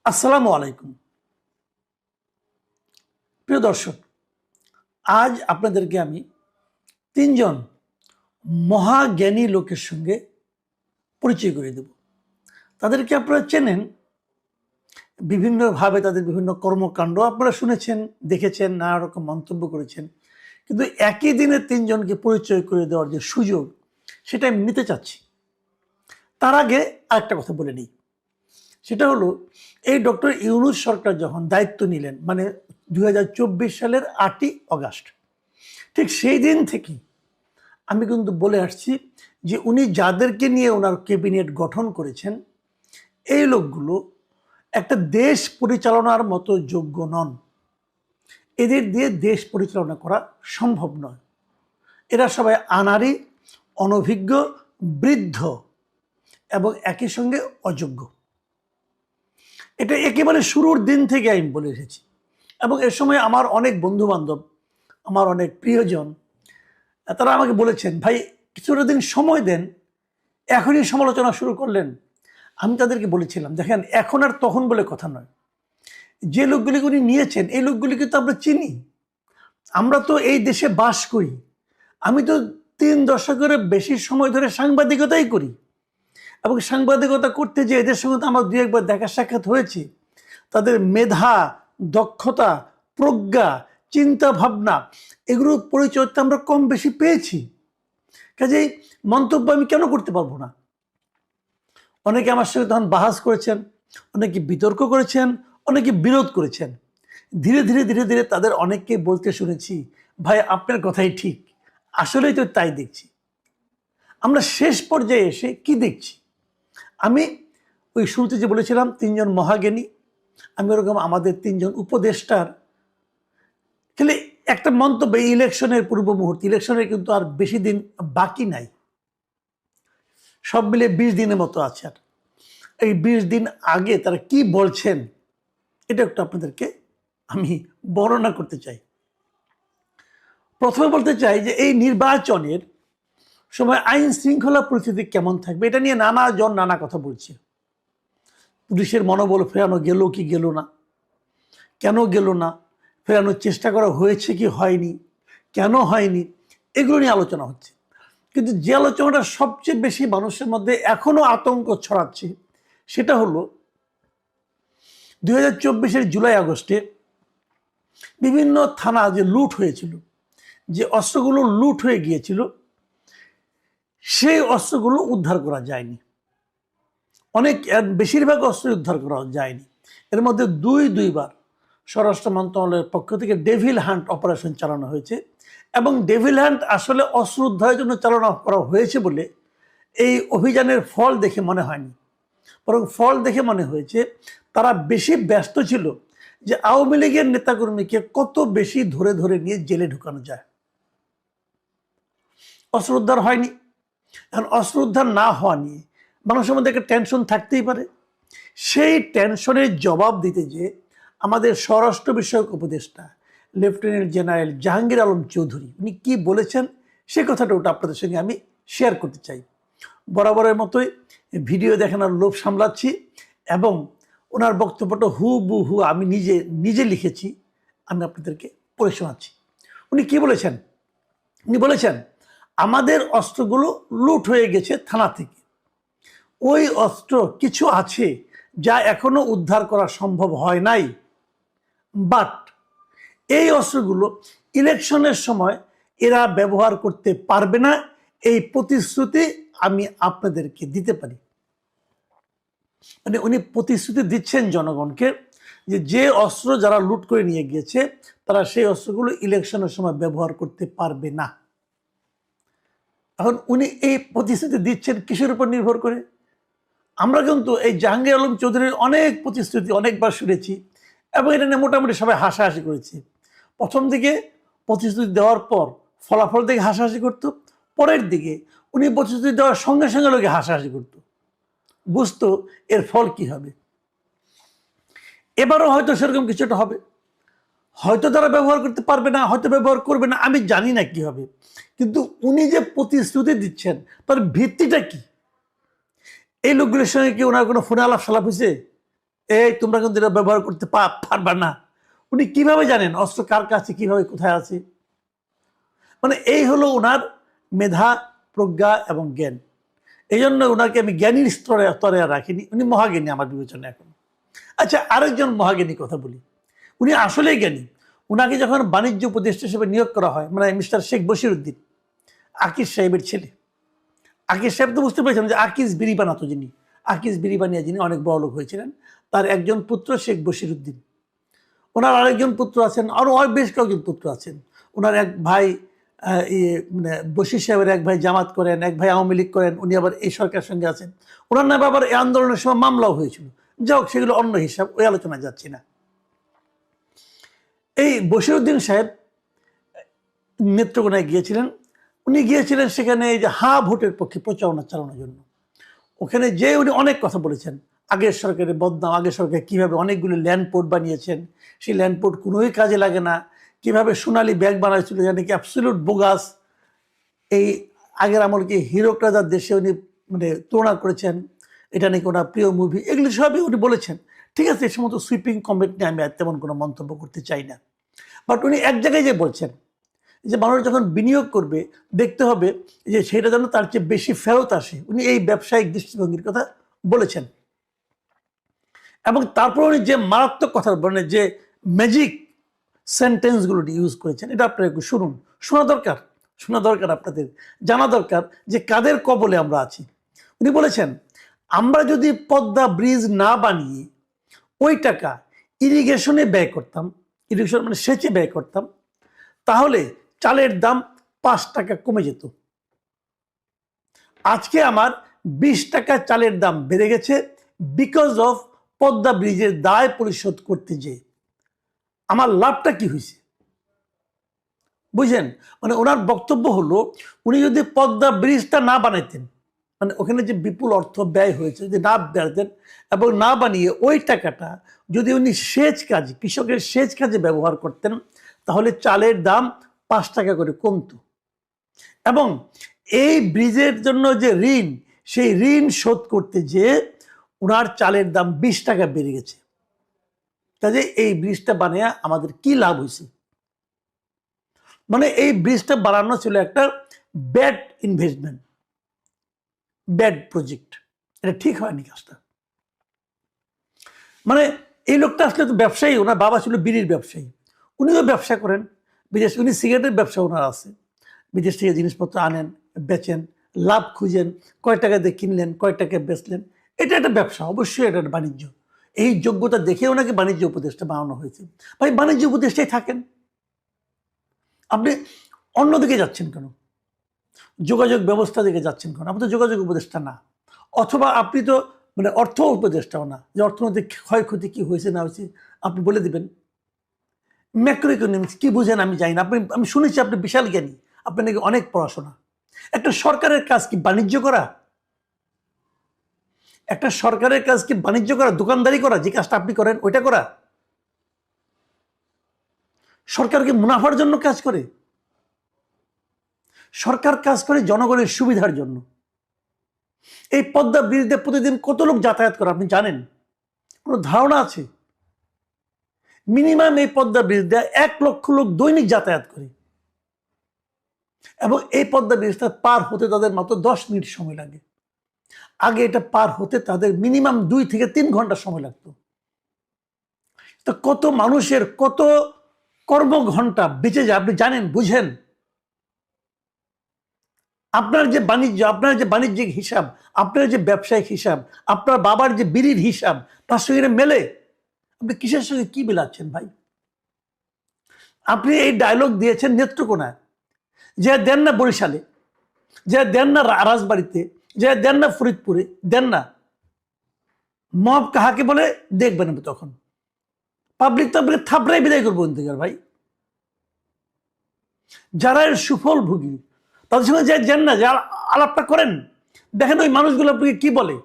আসসালামু আলাইকুম প্রিয় দর্শক, আজ আপনাদেরকে আমি তিনজন মহাজ্ঞানী লোকের সঙ্গে পরিচয় করে দেব। তাদেরকে আপনারা চেনেন, বিভিন্নভাবে তাদের বিভিন্ন কর্মকাণ্ড আপনারা শুনেছেন, দেখেছেন, নানা রকম মন্তব্য করেছেন। কিন্তু একই দিনে তিনজনকে পরিচয় করে দেওয়ার যে সুযোগ, সেটা আমি নিতে চাচ্ছি। তার আগে আরেকটা কথা বলে নিই, সেটা হলো এই ডক্টর ইউনূস সরকার যখন দায়িত্ব নিলেন, মানে 2024 সালের 8ই অগাস্ট, ঠিক সেই দিন থেকেই আমি কিন্তু বলে আসছি যে উনি যাদেরকে নিয়ে ওনার ক্যাবিনেট গঠন করেছেন, এই লোকগুলো একটা দেশ পরিচালনার মতো যোগ্য নন। এদের দিয়ে দেশ পরিচালনা করা সম্ভব নয়। এরা সবাই আনাড়ি, অনভিজ্ঞ, বৃদ্ধ এবং একই সঙ্গে অযোগ্য। এটা একেবারে শুরুর দিন থেকে আমি বলে এসেছি। এবং এর সময় আমার অনেক বন্ধু বান্ধব, আমার অনেক প্রিয়জন, তারা আমাকে বলেছেন, ভাই কিছুটা দিন সময় দেন, এখনই সমালোচনা শুরু করলেন। আমি তাদেরকে বলেছিলাম, দেখেন এখন আর তখন বলে কথা নয়। যে লোকগুলিকে উনি নিয়েছেন, এই লোকগুলিকে তো আমরা চিনি, আমরা তো এই দেশে বাস করি। আমি তো 3 দশকের বেশি সময় ধরে সাংবাদিকতাই করি, এবং সাংবাদিকতা করতে যে এদের সঙ্গে তো আমার 2-1 বার দেখা সাক্ষাৎ হয়েছে। তাদের মেধা, দক্ষতা, প্রজ্ঞা, চিন্তা ভাবনা, এগুলোর পরিচয় তো আমরা কম বেশি পেয়েছি। কাজেই মন্তব্য আমি কেন করতে পারবো না? অনেকে আমার সঙ্গে তখন বাহাস করেছেন, অনেকে বিতর্ক করেছেন, অনেকে বিরোধ করেছেন। ধীরে ধীরে ধীরে ধীরে তাদের অনেককে বলতে শুনেছি, ভাই আপনার কথাই ঠিক, আসলেই তো তাই দেখছি। আমরা শেষ পর্যায়ে এসে কি দেখছি? আমি ওই শুরুতে যে বলেছিলাম 3জন মহাজ্ঞানী, আমি ওরকম আমাদের 3জন উপদেষ্টার খালি একটা মন্তব্য, ইলেকশনের পূর্ব মুহূর্তে, ইলেকশনের কিন্তু আর বেশি দিন বাকি নাই, সব মিলে 20 দিনের মতো আছে। আর এই 20 দিন আগে তারা কি বলছেন, এটা একটু আপনাদেরকে আমি বর্ণনা করতে চাই। প্রথমে বলতে চাই যে এই নির্বাচনের সময় আইন শৃঙ্খলা পরিস্থিতি কেমন থাকবে, এটা নিয়ে নানা জন নানা কথা বলছে। পুলিশের মনোবল ফেরানো গেল কি গেল না, কেন গেল না, ফেরানোর চেষ্টা করা হয়েছে কি হয়নি, কেন হয়নি, এগুলো নিয়ে আলোচনা হচ্ছে। কিন্তু যে আলোচনাটা সবচেয়ে বেশি মানুষের মধ্যে এখনো আতঙ্ক ছড়াচ্ছে, সেটা হলো 2024 জুলাই আগস্টে বিভিন্ন থানা যে লুট হয়েছিল, যে অস্ত্রগুলো লুট হয়ে গিয়েছিল, সেই অস্ত্রগুলো উদ্ধার করা যায়নি। বেশিরভাগ অস্ত্র উদ্ধার করা যায়নি। এর মধ্যে দুইবার স্বরাষ্ট্র মন্ত্রণালয়ের পক্ষ থেকে ডেভিল হান্ট অপারেশন চালানো হয়েছে, এবং ডেভিল হান্ট আসলে অস্ত্র উদ্ধারের জন্য চালানো করা হয়েছে বলে এই অভিযানের ফল দেখে মনে হয়নি। বরং ফল দেখে মনে হয়েছে তারা বেশি ব্যস্ত ছিল যে আওয়ামী লীগের নেতাকর্মীকে কত বেশি ধরে ধরে নিয়ে জেলে ঢুকানো যায়। অস্ত্র উদ্ধার হয়নি। এখন অস্ত্র উদ্ধার না হওয়া নিয়ে মানুষের মধ্যে একটা টেনশন থাকতেই পারে। সেই টেনশনের জবাব দিতে যে আমাদের স্বরাষ্ট্র বিষয়ক উপদেষ্টা লেফটেন্যান্ট জেনারেল জাহাঙ্গীর আলম চৌধুরী উনি কি বলেছেন, সে কথাটা ওটা আপনাদের সঙ্গে আমি শেয়ার করতে চাই। বরাবরের মতোই ভিডিও দেখানোর লোভ সামলাচ্ছি, এবং ওনার বক্তব্যটা হুবহু আমি নিজে লিখেছি, আমি আপনাদেরকে পড়ে শোনাচ্ছি। উনি কি বলেছেন? উনি বলেছেন, আমাদের অস্ত্রগুলো লুট হয়ে গেছে থানা থেকে। ওই অস্ত্র কিছু আছে যা এখনো উদ্ধার করা সম্ভব হয় নাই, বাট এই অস্ত্রগুলো ইলেকশনের সময় এরা ব্যবহার করতে পারবে না, এই প্রতিশ্রুতি আমি আপনাদেরকে দিতে পারি। মানে উনি প্রতিশ্রুতি দিচ্ছেন জনগণকে যে অস্ত্র যারা লুট করে নিয়ে গিয়েছে, তারা সেই অস্ত্রগুলো ইলেকশনের সময় ব্যবহার করতে পারবে না। এখন উনি এই প্রতিশ্রুতি দিচ্ছেন কিসের উপর নির্ভর করে? আমরা কিন্তু এই জাহাঙ্গীর আলম চৌধুরীর অনেক প্রতিশ্রুতি অনেকবার শুনেছি, এবং এটা নিয়ে মোটামুটি সবাই হাসাহাসি করেছে। প্রথম দিকে প্রতিশ্রুতি দেওয়ার পর ফলাফল দেখে হাসাহাসি করতো, পরের দিকে উনি প্রতিশ্রুতি দেওয়ার সঙ্গে সঙ্গে লোকে হাসাহাসি করতো, বুঝতো এর ফল কি হবে। এবারও হয়তো সেরকম কিছুটা হবে, হয়তো তারা ব্যবহার করতে পারবে না, হয়তো ব্যবহার করবে না, আমি জানি না কি হবে। কিন্তু উনি যে প্রতিশ্রুতি দিচ্ছেন তার ভিত্তিটা কি? এই লোকগুলোর সঙ্গে কি ওনার কোনো ফোনে আলাপ সালাপ হয়েছে? এই তোমরা কিন্তু এটা ব্যবহার করতে পারবা না। উনি কিভাবে জানেন অস্ত্র কার কাছে, কিভাবে কোথায় আছে? মানে এই হলো ওনার মেধা, প্রজ্ঞা এবং জ্ঞান। এই জন্য ওনাকে আমি জ্ঞানীর স্তরে স্তরে আর রাখিনি, উনি মহাজ্ঞানী আমার বিবেচনা এখন। আচ্ছা, আরেকজন মহাজ্ঞানী কথা বলি, উনি আসলেই জ্ঞানী। উনাকে যখন বাণিজ্য উপদেষ্টা হিসেবে নিয়োগ করা হয়, মানে মিস্টার শেখ বশিরউদ্দিন, আকিজ সাহেবের ছেলে। আকিজ সাহেব তো বুঝতে পেরেছেন যে আকিজ বিড়ি বানাতো, যিনি আকিজ বিড়ি বানিয়ে যিনি অনেক বড় লোক হয়েছিলেন, তার একজন পুত্র শেখ বশিরউদ্দিন। ওনার আরেকজন পুত্র আছেন, আরও বেশ কয়েকজন পুত্র আছেন। ওনার এক ভাই মানে বশির সাহেবের এক ভাই জামাত করেন, এক ভাই আওয়ামী লীগ করেন, উনি আবার এই সরকারের সঙ্গে আছেন। ওনার নামে আবার এই আন্দোলনের সময় মামলাও হয়েছিল। যাই হোক, সেগুলো অন্য হিসাব, ওই আলোচনায় যাচ্ছি না। এই বশিরউদ্দিন সাহেব নেত্রকোনায় গিয়েছিলেন। উনি গিয়েছিলেন সেখানে এই যে ভোটের পক্ষে প্রচারণা চালানোর জন্য। ওখানে যে উনি অনেক কথা বলেছেন, আগের সরকারের বদনাম, আগের সরকার কীভাবে অনেকগুলো ল্যান্ড পোর্ট বানিয়েছেন, সেই ল্যান্ড পোর্ট কোনোই কাজে লাগে না, কীভাবে সোনালী ব্যাগ বানাইছিল যা নাকি অ্যাবসলিউট বোগাস। এই আগের আমলকে হীরক রাজার দেশে উনি মানে তুলনা করেছেন, এটা নাকি ওনার প্রিয় মুভি, এগুলি সবই উনি বলেছেন। ঠিক আছে, এই সমস্ত সুইপিং কমেন্ট নিয়ে আমি আর তেমন কোনো মন্তব্য করতে চাই না। বাট উনি এক জায়গায় যে বলছেন যে মানুষ যখন বিনিয়োগ করবে দেখতে হবে যে সেটা যেন তার চেয়ে বেশি ফেরত আসে, উনি এই ব্যবসায়িক দৃষ্টিভঙ্গির কথা বলেছেন। এবং তারপর উনি যে মারাত্মক কথা বলেন, যে ম্যাজিক সেন্টেন্সগুলো ইউজ করেছেন, এটা আপনারা একটু শুনুন। শোনা দরকার, আপনাদের জানা দরকার যে কাদের কবলে আমরা আছি। উনি বলেছেন, আমরা যদি পদ্মা ব্রিজ না বানিয়ে ওই টাকা ইরিগেশনে ব্যয় করতাম, ইরিগেশন মানে সেচে ব্যয় করতাম, তাহলে চালের দাম 5 টাকা কমে যেত। আজকে আমার 20 টাকা চালের দাম বেড়ে গেছে বিকজ অফ পদ্মা ব্রিজের দায় পরিশোধ করতে যেয়ে। আমার লাভটা কি হয়েছে বুঝেন? মানে ওনার বক্তব্য হলো, উনি যদি পদ্মা ব্রিজটা না বানাইতেন, মানে ওখানে যে বিপুল অর্থ ব্যয় হয়েছে যদি না বানাতেন এবং না বানিয়ে ওই টাকাটা যদি উনি সেচ কাজে, কৃষকের সেচ কাজে ব্যবহার করতেন, তাহলে চালের দাম 5 টাকা করে কমতো। এবং এই ব্রিজের জন্য যে ঋণ, সেই ঋণ শোধ করতে যেয়ে ওনার চালের দাম 20 টাকা বেড়ে গেছে। কাজে এই ব্রিজটা বানিয়ে আমাদের কি লাভ হয়েছে? মানে এই ব্রিজটা বানানো ছিল একটা ব্যাড ইনভেস্টমেন্ট, ব্যাড প্রজেক্ট, এটা ঠিক হয়নি কাজটা। মানে এই লোকটা আসলে তো ব্যবসায়ী, ওনার বাবা ছিল বিড়ির ব্যবসায়ী, উনিও ব্যবসা করেন বিদেশে, উনি সিগারেটের ব্যবসা ওনার আছে, বিদেশ থেকে জিনিসপত্র আনেন, বেচেন, লাভ খুঁজেন, কয় টাকা দিয়ে কিনলেন, কয় টাকায় বেচলেন, এটা একটা ব্যবসা, অবশ্যই এটা একটা বাণিজ্য। এই যোগ্যতা দেখে ওনাকে বাণিজ্য উপদেষ্টা বানানো হয়েছে। ভাই, বাণিজ্য উপদেষ্টাই থাকেন, আপনি অন্যদিকে যাচ্ছেন কেন? যোগাযোগ ব্যবস্থা দিকে যাচ্ছেন কেন? আপনি তো যোগাযোগ উপদেষ্টা না। অথবা আপনি তো মানে অর্থ উপদেষ্টাও না, যে অর্থনৈতিক ক্ষয়ক্ষতি কি হয়েছে না হয়েছে আপনি বলে দিবেন। ম্যাক্রো ইকোনমিক্স কি বুঝেন আমি জানি না, আমি শুনেছি আপনি বিশাল জ্ঞানী, আপনি নাকি অনেক পড়াশোনা। একটা সরকারের কাজ কি বাণিজ্য করা? একটা সরকারের কাজ কি বাণিজ্য করা, দোকানদারি করা? যে কাজটা আপনি করেন ওইটা করা? সরকার কি মুনাফার জন্য কাজ করে? সরকার কাজ করে জনগণের সুবিধার জন্য। এই পদ্মা ব্রিজ দিয়ে প্রতিদিন কত লোক যাতায়াত করে আপনি জানেন? কোনো ধারণা আছে? মিনিমাম এই পদ্মা ব্রিজ দিয়ে 1 লক্ষ লোক দৈনিক যাতায়াত করে, এবং এই পদ্মা ব্রিজটা পার হতে তাদের মাত্র 10 মিনিট সময় লাগে। আগে এটা পার হতে তাদের মিনিমাম 2 থেকে 3 ঘন্টা সময় লাগতো। তো কত মানুষের কত কর্মঘণ্টা বেঁচে যায় আপনি জানেন, বুঝেন? আপনার যে বাণিজ্য, আপনার যে বাণিজ্যিক হিসাব, আপনার যে ব্যবসায়িক হিসাব, আপনার বাবার যে বিড়ির হিসাব, তার সঙ্গে মেলে? আপনি কিসের সঙ্গে কি মিলাচ্ছেন ভাই? আপনি এই ডায়লগ দিয়েছেন নেত্রকোনায়, যে দেন না বরিশালে, যে দেন না রাজবাড়িতে, যে দেন না ফরিদপুরে, দেন না। মব কাহাকে বলে দেখবেন তখন। পাবলিক তো আপনাকে থাপড়াই বিদায় করবো থেকে ভাই। যারা এর সুফল ভুগি তাদের সঙ্গে যে যান না, যে আলাপটা করেন, দেখেন ওই মানুষগুলো আপনাকে কি বলে।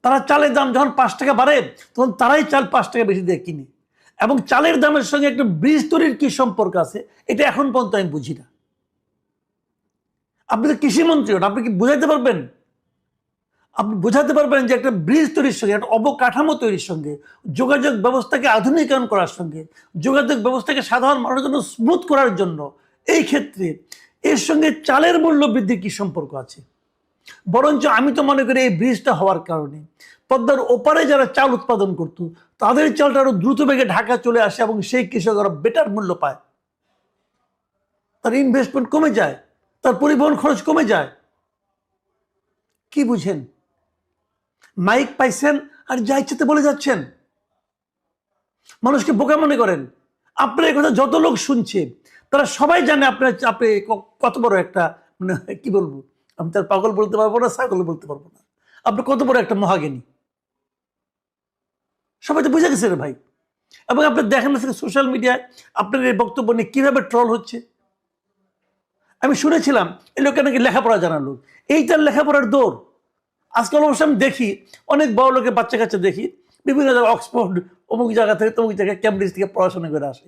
তারা চালের দাম যখন 5 টাকা বাড়ে তখন তারাই চাল 5 টাকা বেশি দিয়ে কিনে, এবং চালের দামের সঙ্গে একটা ব্রিজ তৈরির কি সম্পর্ক আছে এটা এখন পর্যন্ত আমি বুঝি না। আপনি তো কৃষিমন্ত্রী, আপনি কি বুঝাইতে পারবেন? আপনি বোঝাতে পারবেন যে একটা ব্রিজ তৈরির সঙ্গে, একটা অবকাঠামো তৈরির সঙ্গে, যোগাযোগ ব্যবস্থাকে আধুনিকায়ন করার সঙ্গে, যোগাযোগ ব্যবস্থাকে সাধারণ মানুষের জন্য স্মুথ করার জন্য এই ক্ষেত্রে এর সঙ্গে চালের মূল্য বৃদ্ধির কি সম্পর্ক আছে? বরঞ্চ আমি তো মনে করি এই ব্রিজটা হওয়ার কারণে পদ্মার ওপারে যারা চাল উৎপাদন করত তাদের চালটা আরো দ্রুত বেগে ঢাকা চলে আসে এবং সেই কৃষকরা বেটার মূল্য পায়, তার ইনভেস্টমেন্ট কমে যায়, তার পরিবহন খরচ কমে যায়। কি বুঝেন? মাইক পাইছেন আর যা ইচ্ছাতে বলে যাচ্ছেন, মানুষকে বোকা মনে করেন। আপনার এই কথা যত লোক শুনছে তারা সবাই জানে আপনি কত বড় একটা, মানে কি বলবো, আমি তার পাগল বলতে পারবো না, ছাগল বলতে পারবো না, আপনি কত বড় একটা মহাজ্ঞানী সবাই তো বুঝে গেছে রে ভাই। এবং আপনি দেখেন না সোশ্যাল মিডিয়ায় আপনার এই বক্তব্য নিয়ে কিভাবে ট্রল হচ্ছে। আমি শুনেছিলাম এই লোকটা নাকি লেখাপড়া জানার লোক, এই তার লেখাপড়ার দৌড়। আজকাল অবশ্য আমি দেখি অনেক বড় লোকের বাচ্চা কাচ্চা দেখি বিভিন্ন জায়গায় অক্সফোর্ড অমুক জায়গা থেকে তমুক জায়গায় ক্যামব্রিজ থেকে পড়াশোনা করে আসে।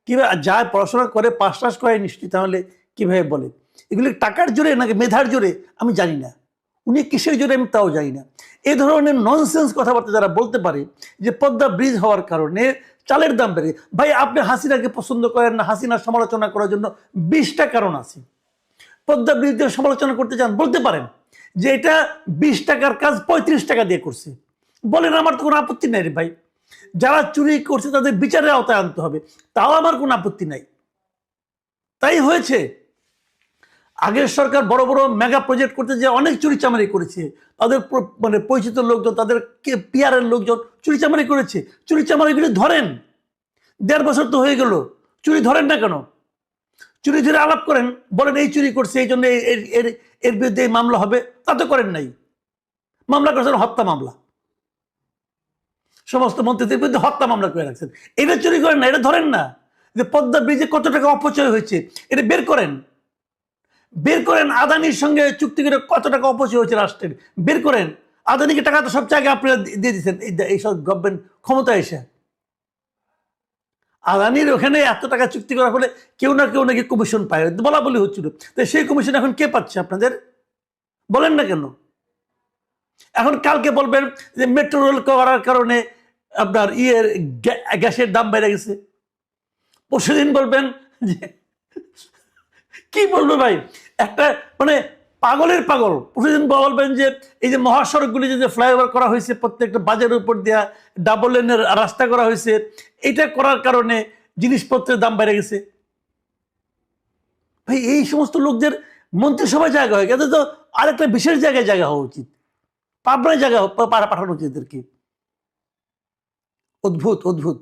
কীভাবে যায় পড়াশোনা করে পাস টাস করে নিশ্চয়ই, তাহলে কীভাবে বলে? এগুলি টাকার জোরে নাকি মেধার জোরে আমি জানি না, উনি কিসের জোরে আমি তাও জানি না। এই ধরনের ননসেন্স কথাবার্তা যারা বলতে পারে যে পদ্মা ব্রিজ হওয়ার কারণে চালের দাম বেড়ে, ভাই আপনি হাসিনাকে পছন্দ করেন না, হাসিনার সমালোচনা করার জন্য 20টা কারণ আছে। পদ্মা ব্রিজ দিয়ে সমালোচনা করতে চান বলতে পারেন যে এটা 20 টাকার কাজ 35 টাকা দিয়ে করছে, বলেন, আমার তো কোনো আপত্তি নাই রে ভাই। যারা চুরি করছে তাদের বিচারের আওতায় আনতে হবে, তাও আমার কোনো আপত্তি নাই। তাই হয়েছে, আগের সরকার বড় বড় মেগা প্রজেক্ট করতে যে অনেক চুরি চামারি করেছে, তাদের মানে পরিচিত লোকজন, তাদের পিয়ারের লোকজন চুরি চামারি করেছে। চুরি চামারিগুলি ধরেন, 1.5 বছর তো হয়ে গেল, চুরি ধরেন না কেন? চুরি ধরে আলাপ করেন, বলেন এই চুরি করছে এই জন্য এর বিরুদ্ধে এই মামলা হবে, তা তো করেন নাই। মামলা করছেন হত্যা মামলা, সমস্ত মন্ত্রীদের বিরুদ্ধে হত্যা মামলা করে রাখছেন। এটা চুরি করেন না, এটা ধরেন না। যে পদ্মা ব্রিজে কত টাকা অপচয় হয়েছে এটা বের করেন, বের করেন। আদানির সঙ্গে চুক্তি করে কত টাকা অপচয় হয়েছে রাষ্ট্রের, বের করেন। আদানিকে টাকা তো সব জায়গায় আপনারা দিয়ে দিচ্ছেন এইসব গভর্নমেন্ট ক্ষমতা এসে। আদানির ওখানে এত টাকা চুক্তি করার ফলে কেউ না কেউ নাকি কমিশন পায়, বলা বলি হচ্ছিল। তো সেই কমিশন এখন কে পাচ্ছে আপনাদের? বলেন না কেন? এখন কালকে বলবেন যে মেট্রো রেল করার কারণে আপনার গ্যাসের দাম বেড়ে গেছে, পরশুদিন বলবেন যে কি বলবো ভাই, একটা মানে পাগলের পাগল। প্রতিদিন বলবেন যে এই যে মহাসড়কগুলি যে ফ্লাইওভার করা হয়েছে, প্রত্যেকটা বাজারের উপর দেওয়া ডাবল লেনের রাস্তা করা হয়েছে, এটা করার কারণে জিনিসপত্রের দাম বেড়ে গেছে। ভাই এই সমস্ত লোকদের মন্ত্রিসভায় জায়গা হয়, এদের তো আরেকটা বিশেষ জায়গায় জায়গা হওয়া উচিত, পাবনায় জায়গা পাঠানো উচিত এদেরকে। অদ্ভুত অদ্ভুত।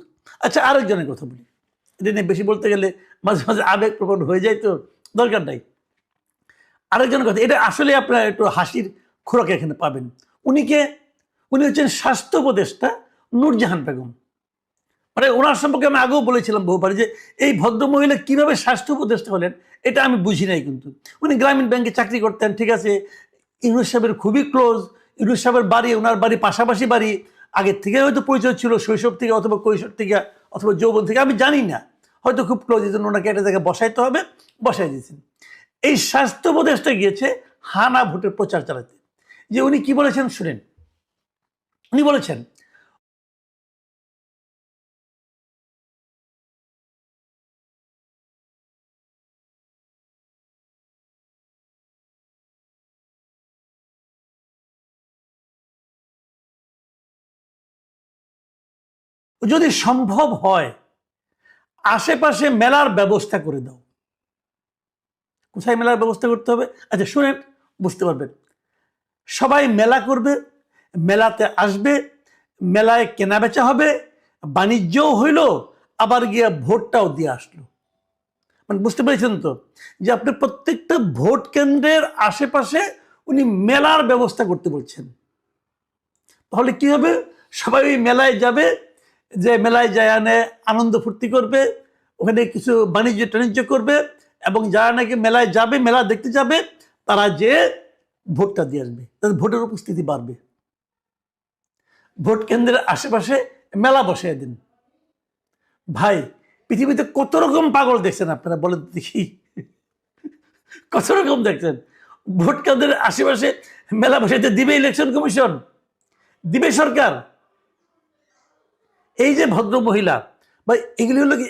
আচ্ছা আরেকজনের কথা বলি, এটা নিয়ে বেশি বলতে গেলে মাঝে মাঝে আবেগ প্রবণ হয়ে যায়, তো দরকার নাই। আরেকজনের কথা, এটা আসলে আপনারা একটু হাসির খোরাক এখানে পাবেন। উনি হচ্ছেন স্বাস্থ্য উপদেষ্টা নূরজাহান বেগম। মানে ওনার সম্পর্কে আমি আগেও বলেছিলাম বহুবার যে এই ভদ্রমহিলা কিভাবে স্বাস্থ্য উপদেষ্টা হলেন এটা আমি বুঝি নাই। কিন্তু উনি গ্রামীণ ব্যাংকে চাকরি করতেন, ঠিক আছে, ইউনুস সাহেবের খুবই ক্লোজ। ইউনুস সাহেবের বাড়ি, ওনার বাড়ি পাশাপাশি বাড়ি, আগের থেকে হয়তো পরিচয় ছিল, শৈশব থেকে অথবা কৈশোর থেকে অথবা যৌবন থেকে, আমি জানি না, হয়তো খুব ক্লোজ, এই জন্য ওনাকে একটা জায়গায় বসাইতে হবে, বসাই দিয়েছেন। এই স্বাস্থ্য উপদেষ্টা গিয়েছে হানা ভোটের প্রচার চালাতে। যে উনি কি বলেছেন শুনেন। উনি বলেছেন যদি সম্ভব হয় আশেপাশে মেলার ব্যবস্থা করে দাও। কোথায় মেলার ব্যবস্থা করতে হবে? আচ্ছা শুনেন, বুঝতে পারবেন। সবাই মেলা করবে, মেলাতে আসবে, মেলায় কেনা বেচা হবে, বাণিজ্যও হইল, আবার গিয়া ভোটটাও দিয়ে আসলো। মানে বুঝতে পেরেছেন তো, যে আপনি প্রত্যেকটা ভোট কেন্দ্রের আশেপাশে উনি মেলার ব্যবস্থা করতে বলছেন। তাহলে কি হবে? সবাই ওই মেলায় যাবে, যে মেলায় যায় আনে আনন্দ ফুর্তি করবে, ওখানে কিছু বাণিজ্য টাণিজ্য করবে, এবং যারা নাকি মেলায় যাবে, মেলা দেখতে যাবে, তারা যে ভোটটা দিয়ে আসবে, তাদের ভোটের উপস্থিতি বাড়বে। ভোট কেন্দ্রের আশেপাশে মেলা বসিয়ে দিন। ভাই পৃথিবীতে কত রকম পাগল দেখছেন আপনারা, বলেন দেখি, কত রকম দেখছেন। ভোট কেন্দ্রের আশেপাশে মেলা বসাইতে দিবে ইলেকশন কমিশন, দিবে সরকার? এই যে ভদ্র মহিলা বা এগুলি হলো কি